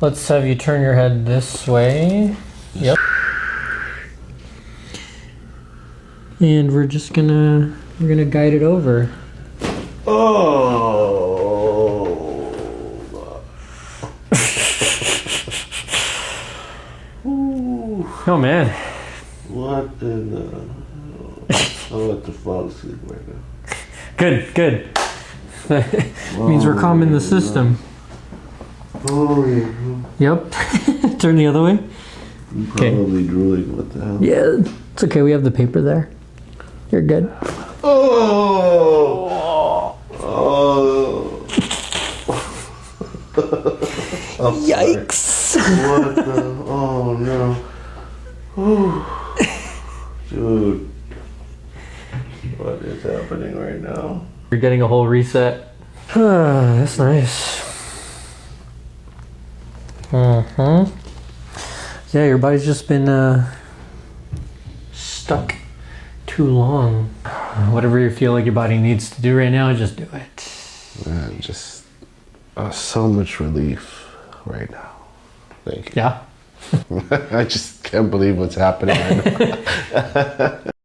Let's have you turn your head this way. Yep. And we're just gonna guide it over. Oh. Oh man. What in the I'll have to fall asleep right now. Good, good. Means we're calming the system. Oh yeah. Yep. Turn the other way. I'm probably drooling. What the hell? Yeah, it's okay. We have the paper there. You're good. Oh! Oh! Yikes! What the? Oh no! Oh. Dude, what is happening right now? You're getting a whole reset. That's nice. Yeah, your body's just been stuck too long. Whatever you feel like your body needs to do right now, just do it. Man, just so much relief right now. Thank you. Yeah. I just can't believe what's happening right now.